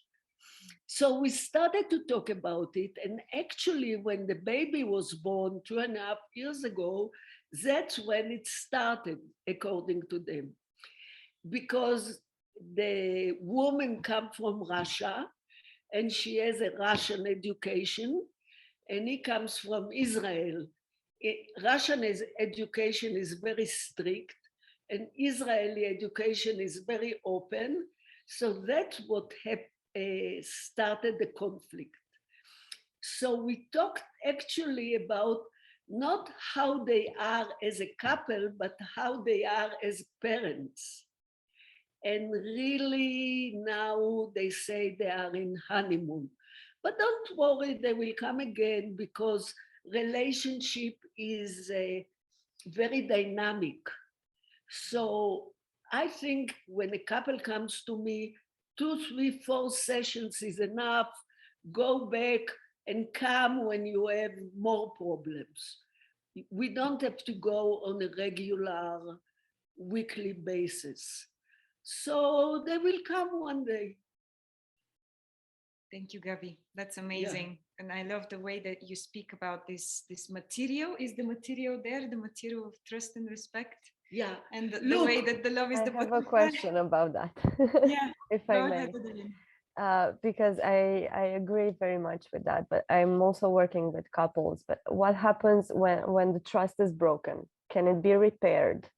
Speaker 2: So we started to talk about it. And actually, when the baby was born 2.5 years ago, that's when it started, according to them. Because the woman comes from Russia, and she has a Russian education, and he comes from Israel. Russian education is very strict, and Israeli education is very open. So that's what started the conflict. So we talked actually about not how they are as a couple, but how they are as parents. And really now they say they are in honeymoon. But don't worry, they will come again, because relationship is very dynamic. So I think when a couple comes to me, 2, 3, 4 sessions is enough. Go back and come when you have more problems. We don't have to go on a regular weekly basis. So they will come one day.
Speaker 4: Thank you, Gabi. That's amazing. Yeah. And I love the way that you speak about this material. Is the material there, the material of trust and respect?
Speaker 2: Yeah.
Speaker 4: And the way that the love is the butterfly.
Speaker 6: I have a question about that.
Speaker 4: Yeah.
Speaker 6: If I may. Because I agree very much with that, but I'm also working with couples. But what happens when the trust is broken? Can it be repaired?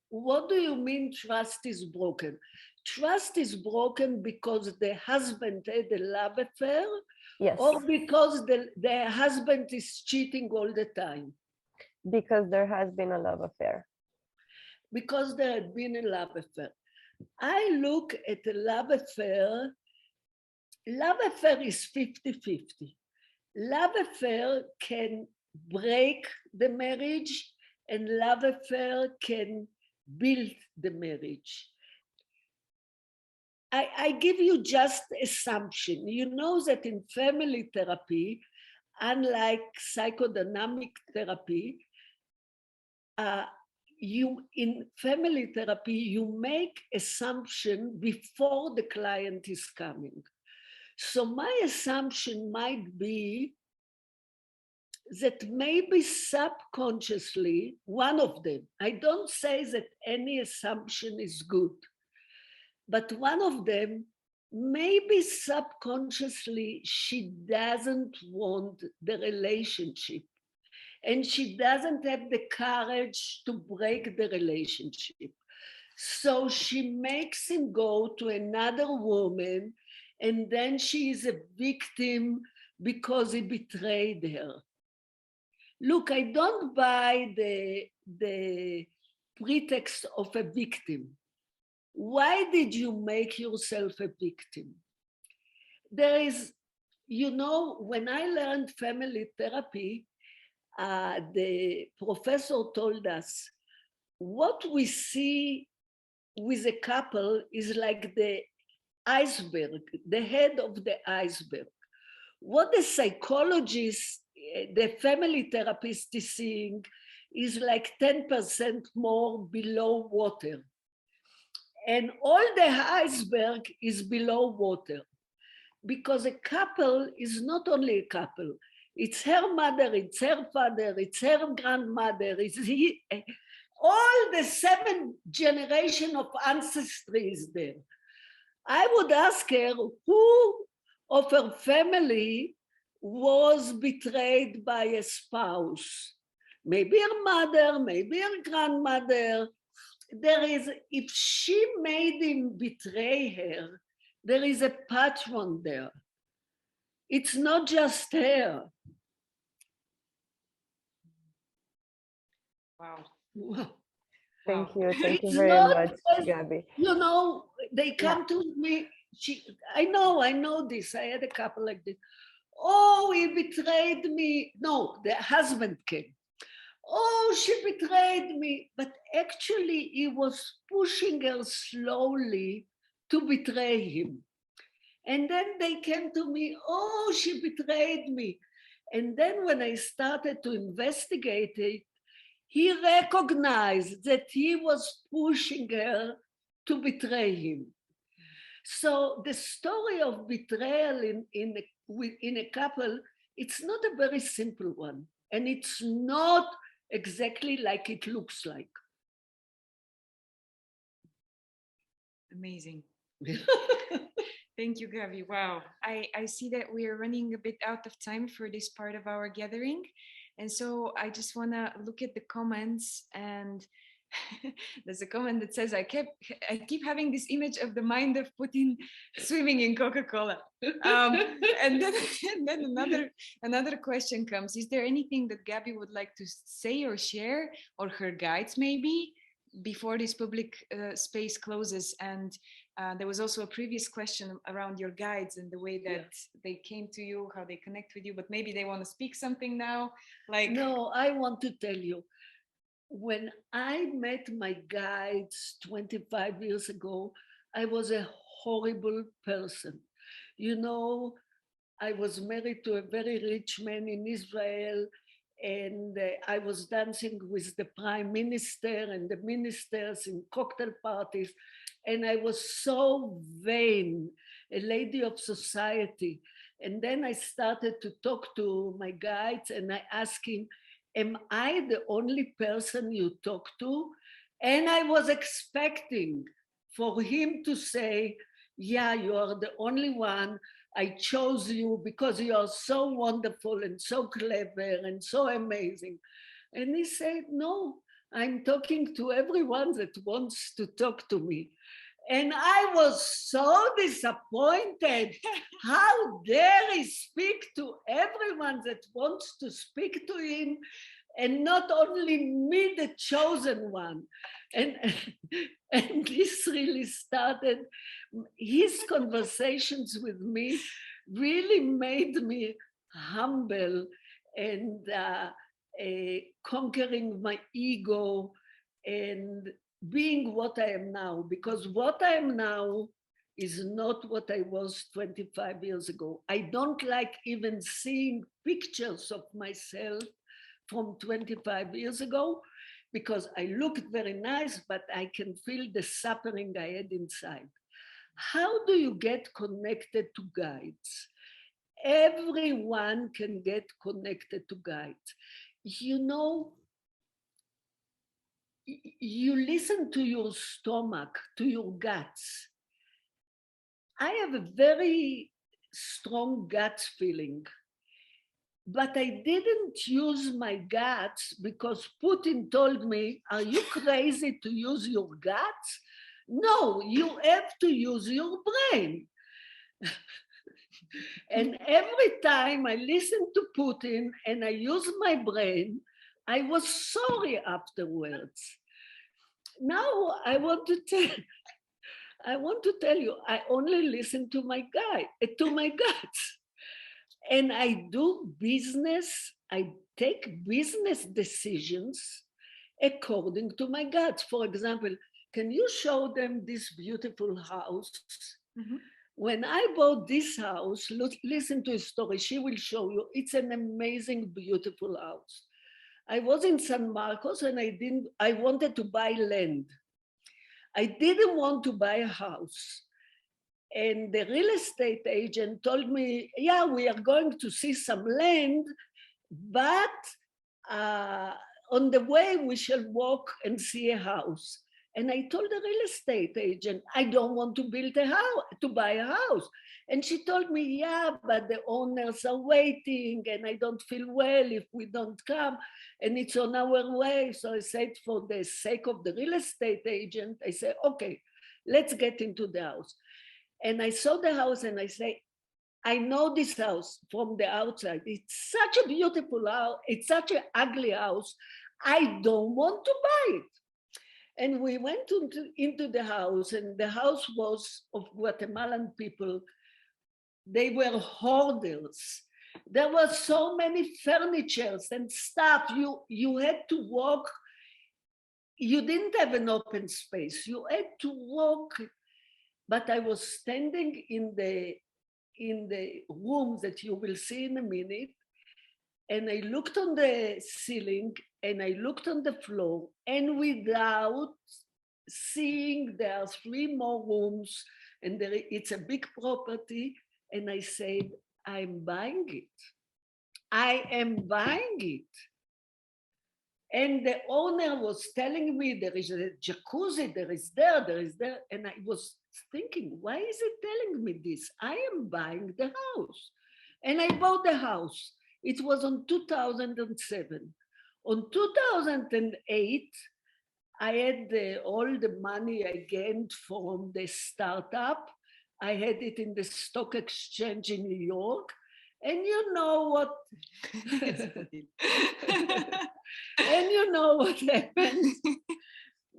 Speaker 2: What do you mean trust is broken? Trust is broken because the husband had a love affair?
Speaker 6: Yes.
Speaker 2: Or because the husband is cheating all the time?
Speaker 6: Because there has been a love affair.
Speaker 2: Because there had been a love affair. I look at a love affair. Love affair is 50-50. Love affair can break the marriage, and love affair can build the marriage. I give you just assumption. You know that in family therapy, unlike psychodynamic therapy, in family therapy, you make assumption before the client is coming. So my assumption might be that maybe subconsciously, one of them, I don't say that any assumption is good, but one of them, maybe subconsciously, she doesn't want the relationship. And she doesn't have the courage to break the relationship. So she makes him go to another woman, and then she is a victim because he betrayed her. Look, I don't buy the pretext of a victim. Why did you make yourself a victim? There is, you know, when I learned family therapy, the professor told us what we see with a couple is like the iceberg, the head of the iceberg. What the psychologist, the family therapist is seeing is like 10% more below water. And all the iceberg is below water, because a couple is not only a couple. It's her mother, it's her father, it's her grandmother, all the 7 generations of ancestry is there. I would ask her who of her family was betrayed by a spouse. Maybe her mother, maybe her grandmother. There is, if she made him betray her, there is a pattern there. It's not just her.
Speaker 4: Wow.
Speaker 6: Thank you very much, Gabi.
Speaker 2: You know, they come to me, I know this, I had a couple like this. Oh, he betrayed me. No, the husband came. Oh, she betrayed me. But actually, he was pushing her slowly to betray him. And then they came to me, oh, she betrayed me. And then when I started to investigate it, he recognized that he was pushing her to betray him. So the story of betrayal in a couple, it's not a very simple one. And it's not exactly like it looks like.
Speaker 4: Amazing. Thank you, Gabi. Wow. I see that we are running a bit out of time for this part of our gathering. And so I just want to look at the comments, and there's a comment that says, I keep having this image of the mind of Putin swimming in Coca-Cola. And then another question comes. Is there anything that Gabi would like to say or share, or her guides maybe, before this public space closes? And there was also a previous question around your guides and the way that they came to you, how they connect with you, but maybe they want to speak something now.
Speaker 2: No, I want to tell you, when I met my guides 25 years ago, I was a horrible person. You know, I was married to a very rich man in Israel, and I was dancing with the prime minister and the ministers in cocktail parties. And I was so vain, a lady of society. And then I started to talk to my guides, and I asked him, am I the only person you talk to? And I was expecting for him to say, yeah, you are the only one. I chose you because you are so wonderful and so clever and so amazing. And he said, no, I'm talking to everyone that wants to talk to me. And I was so disappointed. How dare he speak to everyone that wants to speak to him, and not only me, the chosen one. And this really started, his conversations with me really made me humble and conquering my ego and being what I am now, because what I am now is not what I was 25 years ago. I don't like even seeing pictures of myself from 25 years ago, because I looked very nice, but I can feel the suffering I had inside. How do you get connected to guides? Everyone can get connected to guides. You know, you listen to your stomach, to your guts. I have a very strong gut feeling, but I didn't use my guts because Putin told me, are you crazy to use your guts? No, you have to use your brain. And every time I listened to Putin and I used my brain, I was sorry afterwards. Now I want to tell you, I only listen to my guts. And I do business, I take business decisions according to my guts. For example, can you show them this beautiful house? Mm-hmm. When I bought this house, listen to a story, she will show you, it's an amazing, beautiful house. I was in San Marcos and I wanted to buy land. I didn't want to buy a house. And the real estate agent told me, yeah, we are going to see some land, but on the way we shall walk and see a house. And I told the real estate agent, I don't want to build a house, to buy a house. And she told me, yeah, but the owners are waiting and I don't feel well if we don't come and it's on our way. So I said, for the sake of the real estate agent, I said, okay, let's get into the house. And I saw the house and I say, I know this house from the outside. It's such a beautiful house. It's such an ugly house. I don't want to buy it. And we went into the house, and the house was of Guatemalan people. They were hoarders. There were so many furnitures and stuff. You had to walk. You didn't have an open space. You had to walk but I was standing in the room that you will see in a minute, and I looked on the ceiling and I looked on the floor, and without seeing there are 3 more rooms, and it's a big property, and I said, I'm buying it. I am buying it. And the owner was telling me there is a jacuzzi, there is there. And I was thinking, why is it telling me this? I am buying the house. And I bought the house. It was on 2007. On 2008, I had all the money I gained from the startup. I had it in the stock exchange in New York. And you know what? And you know what happened?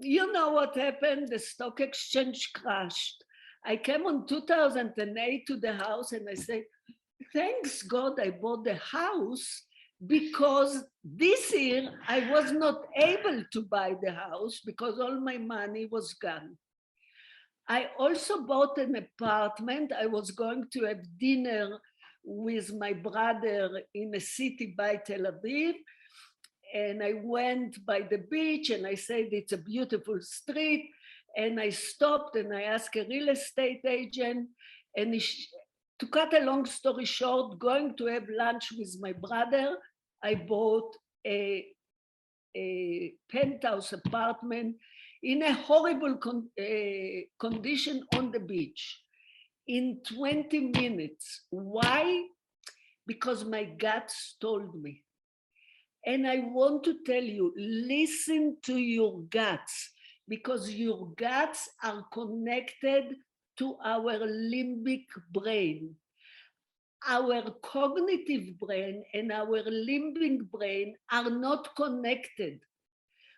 Speaker 2: You know what happened? The stock exchange crashed. I came on 2008 to the house and I said, thanks God I bought the house, because this year I was not able to buy the house because all my money was gone. I also bought an apartment. I was going to have dinner with my brother in a city by Tel Aviv. And I went by the beach and I said, it's a beautiful street. And I stopped and I asked a real estate agent, and to cut a long story short, going to have lunch with my brother, I bought a penthouse apartment in a horrible condition on the beach in 20 minutes. Why? Because my guts told me. And I want to tell you, listen to your guts, because your guts are connected to our limbic brain. Our cognitive brain and our limbic brain are not connected.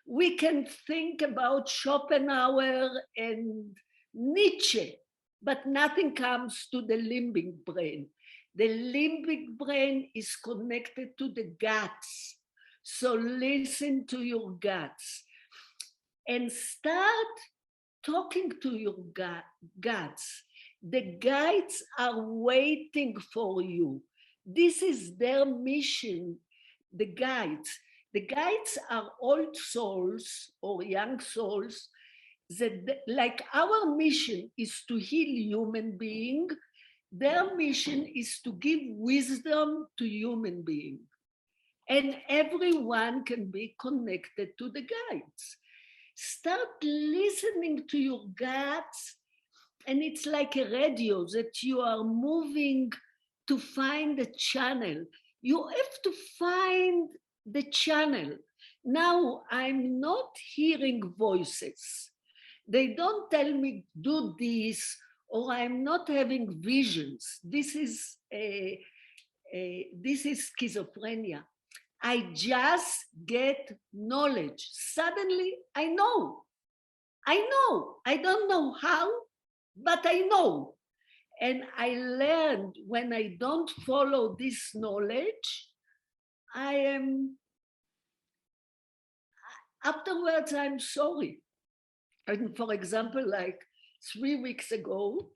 Speaker 2: We can think about Schopenhauer and Nietzsche, but nothing comes to the limbic brain. The limbic brain is connected to the guts. So listen to your guts and start talking to your guts. The guides are waiting for you. This is their mission, the guides. The guides are old souls or young souls that, like our mission is to heal human beings, their mission is to give wisdom to human beings. And everyone can be connected to the guides. Start listening to your guts, and it's like a radio that you are moving to find the channel. You have to find the channel. Now, I'm not hearing voices. They don't tell me, do this, or I'm not having visions. This is schizophrenia. I just get knowledge. Suddenly, I know. I don't know how, but I know. And I learned when I don't follow this knowledge, afterwards, I'm sorry. And for example, like 3 weeks ago,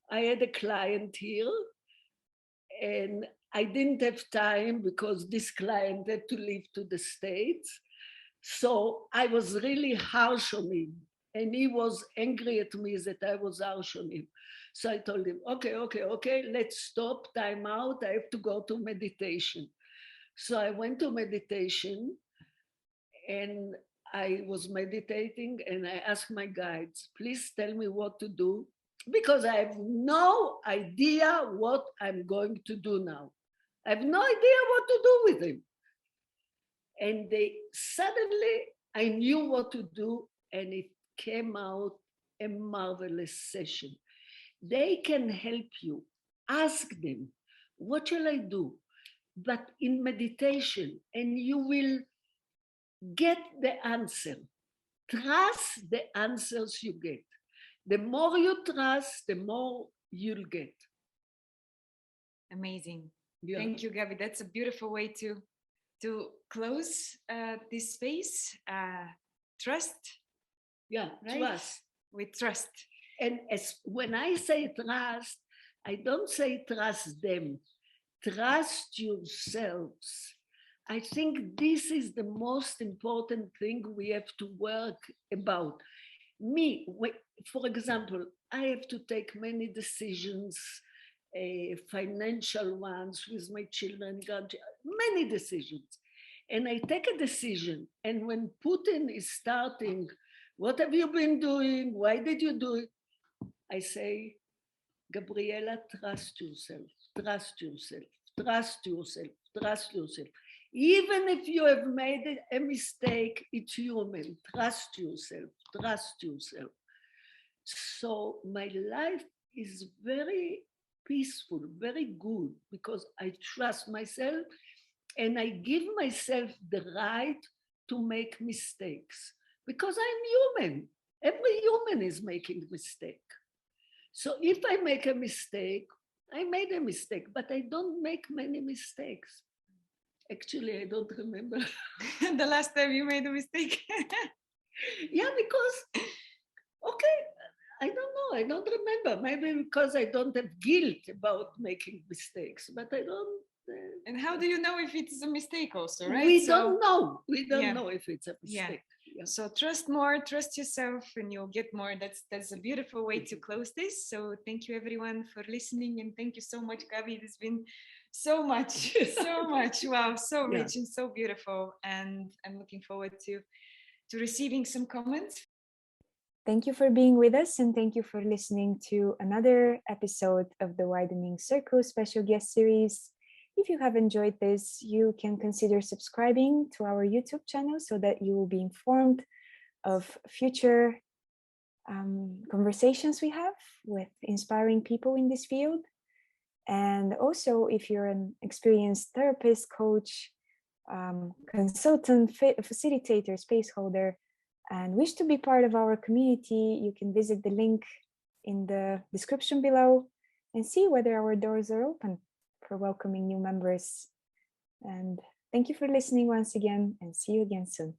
Speaker 2: I had a client here, and I didn't have time because this client had to leave to the States. So I was really harsh on him, and he was angry at me that I was harsh on him. So I told him, okay, let's stop, time out. I have to go to meditation. So I went to meditation, and I was meditating, and I asked my guides, please tell me what to do, because I have no idea what I'm going to do now. I have no idea what to do with him. And suddenly I knew what to do, and it came out a marvelous session. They can help you. Ask them, what shall I do? But in meditation, and you will get the answer. Trust the answers you get. The more you trust, the more you'll get.
Speaker 4: Amazing.
Speaker 2: Yeah.
Speaker 4: Thank you, Gabi. That's a beautiful way to close this space. Trust.
Speaker 2: Yeah,
Speaker 4: right?
Speaker 2: trust.
Speaker 4: With trust.
Speaker 2: And when I say trust, I don't say trust them, trust yourselves. I think this is the most important thing we have to work about. Me, for example, I have to take many decisions, financial ones with my children, many decisions. And I take a decision. And when Putin is starting, what have you been doing? Why did you do it? I say, Gabriella, trust yourself, trust yourself, trust yourself, trust yourself. Even if you have made a mistake, it's human. Trust yourself, trust yourself. So my life is very peaceful, very good, because I trust myself and I give myself the right to make mistakes, because I'm human. Every human is making a mistake. So if I make a mistake, I made a mistake, but I don't make many mistakes. Actually, I don't remember.
Speaker 4: The last time you made a mistake.
Speaker 2: Yeah, because, okay, I don't know. I don't remember. Maybe because I don't have guilt about making mistakes, but I don't.
Speaker 4: And how do you know if it's a mistake also, right?
Speaker 2: We don't know. We don't know if it's a
Speaker 4: Yeah.
Speaker 2: mistake. Yeah.
Speaker 4: So trust more, trust yourself, and you'll get more. That's a beautiful way to close this. So thank you everyone for listening, and thank you so much, Gabi. It's been so much, so much. Wow, so rich and so beautiful. And I'm looking forward to receiving some comments.
Speaker 1: Thank you for being with us, and thank you for listening to another episode of the Widening Circles special guest series. If you have enjoyed this, you can consider subscribing to our YouTube channel so that you will be informed of future conversations we have with inspiring people in this field. And also, if you're an experienced therapist, coach, consultant, facilitator, space holder, and wish to be part of our community, you can visit the link in the description below and see whether our doors are open for welcoming new members. And thank you for listening once again, and see you again soon.